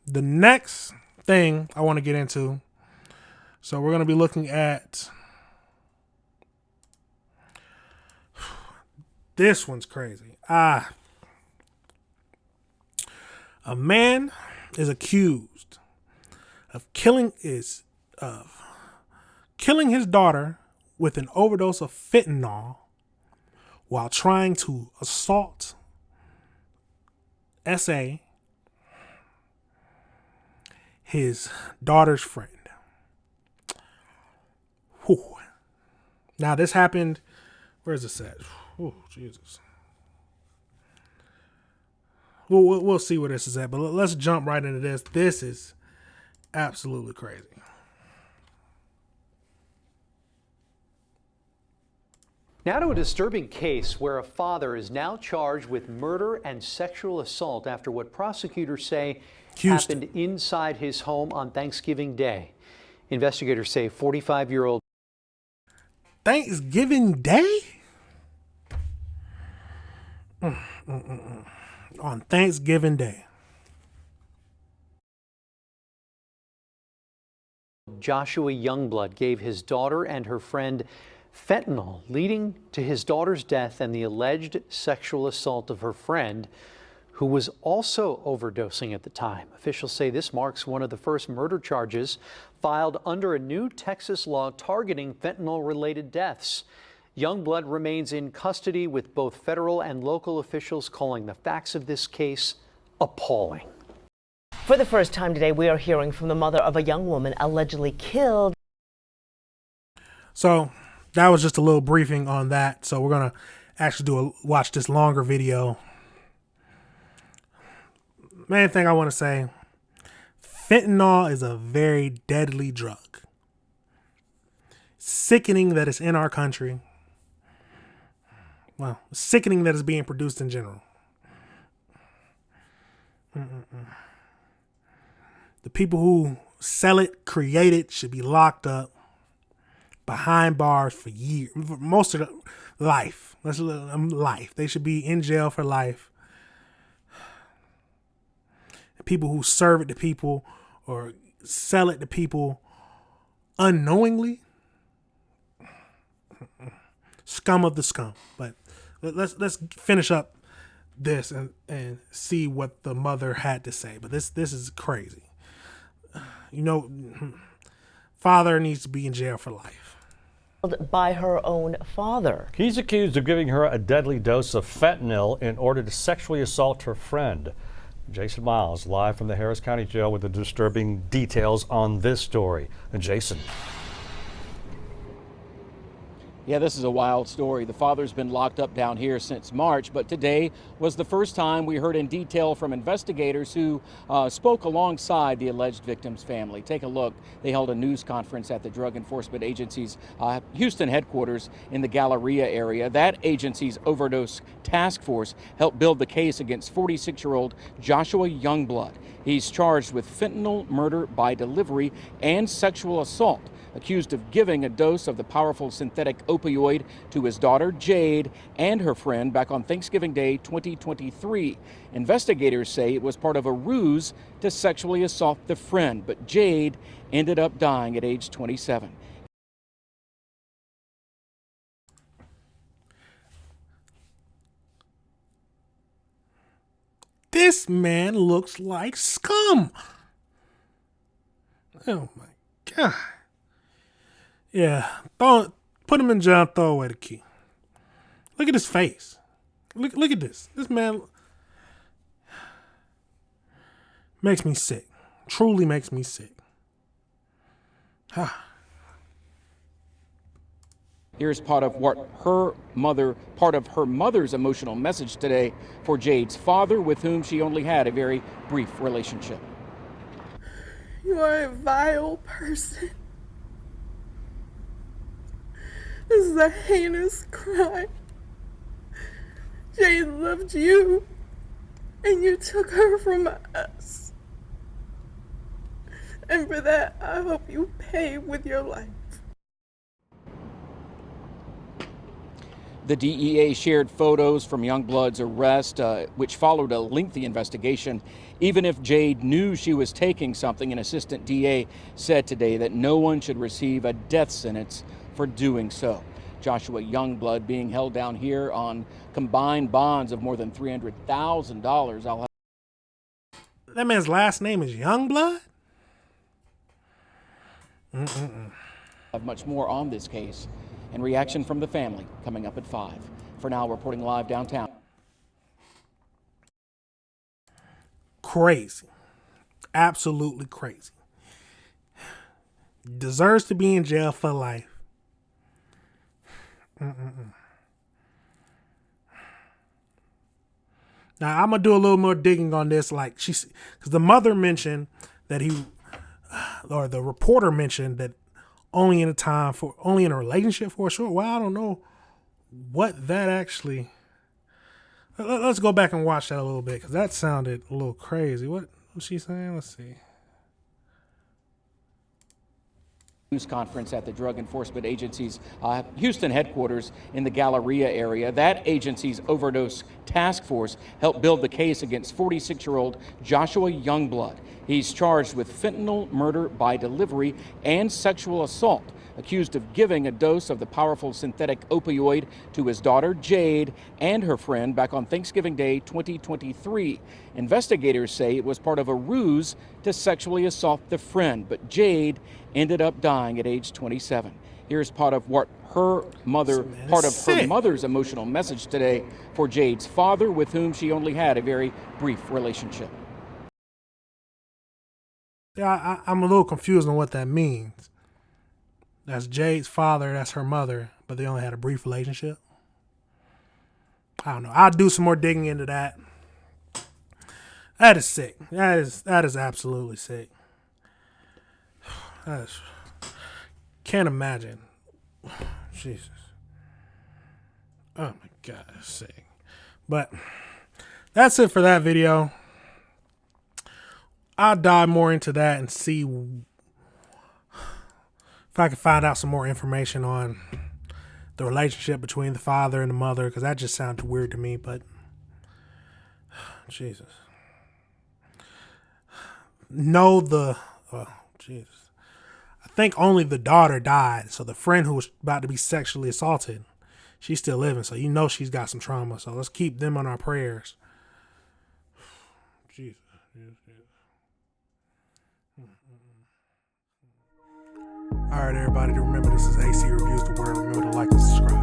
The next thing I want to get into, so we're going to be looking at, this one's crazy. A man is accused of killing his daughter with an overdose of fentanyl while trying to assault SA, his daughter's friend. Whew. Now this happened, where is this at? Oh, Jesus. We'll see where this is at, but let's jump right into this. This is absolutely crazy. Now to a disturbing case where a father is now charged with murder and sexual assault after what prosecutors say happened inside his home on Thanksgiving Day. Investigators say 45-year-old. Thanksgiving Day? On Thanksgiving Day. Joshua Youngblood gave his daughter and her friend fentanyl, leading to his daughter's death and the alleged sexual assault of her friend, who was also overdosing at the time. Officials say this marks one of the first murder charges filed under a new Texas law targeting fentanyl-related deaths. Youngblood remains in custody, with both federal and local officials calling the facts of this case appalling. For the first time today, we are hearing from the mother of a young woman allegedly killed. So that was just a little briefing on that. So we're going to actually watch this longer video. Main thing I want to say, fentanyl is a very deadly drug. Sickening that it's in our country. Well, sickening that it's being produced in general. The people who sell it, create it, should be locked up behind bars for years, for most of the life. Life. They should be in jail for life. People who serve it to people or sell it to people unknowingly, scum of the scum. But let's finish up this and see what the mother had to say. But this is crazy. You know, father needs to be in jail for life. By her own father. He's accused of giving her a deadly dose of fentanyl in order to sexually assault her friend. Jason Miles, live from the Harris County Jail with the disturbing details on this story. And Jason. Yeah, this is a wild story. The father's been locked up down here since March, but today was the first time we heard in detail from investigators who spoke alongside the alleged victim's family. Take a look. They held a news conference at the Drug Enforcement Agency's Houston headquarters in the Galleria area. That agency's overdose task force helped build the case against 46-year-old Joshua Youngblood. He's charged with fentanyl, murder by delivery, and sexual assault, accused of giving a dose of the powerful synthetic opioid to his daughter, Jade, and her friend back on Thanksgiving Day 2023. Investigators say it was part of a ruse to sexually assault the friend, but Jade ended up dying at age 27. This man looks like scum. Oh my God. Yeah, put him in jail and throw away the key. Look at his face. Look at this. This man makes me sick. Truly makes me sick. Here's part of her mother's emotional message today for Jade's father, with whom she only had a very brief relationship. You are a vile person. This is a heinous crime. Jade loved you, and you took her from us. And for that, I hope you pay with your life. The DEA shared photos from Youngblood's arrest, which followed a lengthy investigation. Even if Jade knew she was taking something, an assistant DA said today that no one should receive a death sentence for doing so. Joshua Youngblood being held down here on combined bonds of more than $300,000. That man's last name is Youngblood? Have much more on this case and reaction from the family coming up at 5. For now, reporting live downtown. Crazy. Absolutely crazy. Deserves to be in jail for life. Now I'm gonna do a little more digging on this, like because the mother mentioned that or the reporter mentioned that only in a relationship for a short while. I don't know what that actually. Let's go back and watch that a little bit because that sounded a little crazy. What was she saying? Let's see. News conference at the Drug Enforcement Agency's Houston headquarters in the Galleria area. That agency's overdose task force helped build the case against 46-year-old Joshua Youngblood. He's charged with fentanyl, murder by delivery, and sexual assault, accused of giving a dose of the powerful synthetic opioid to his daughter Jade and her friend back on Thanksgiving Day 2023. Investigators say it was part of a ruse to sexually assault the friend, but Jade ended up dying at age 27. Here's part of her mother's emotional message today for Jade's father, with whom she only had a very brief relationship. Yeah, I'm a little confused on what that means. That's Jade's father, that's her mother, but they only had a brief relationship. I don't know. I'll do some more digging into that. That is sick. That is absolutely sick. Can't imagine. Jesus. Oh my God, that's sick. But that's it for that video. I'll dive more into that and see if I can find out some more information on the relationship between the father and the mother, because that just sounded weird to me. But Jesus. Jesus. I think only the daughter died. So the friend who was about to be sexually assaulted, she's still living. So you know she's got some trauma. So let's keep them on our prayers. Jesus. All right, everybody. Remember, this is AC Reviews the Word. Remember to like and subscribe.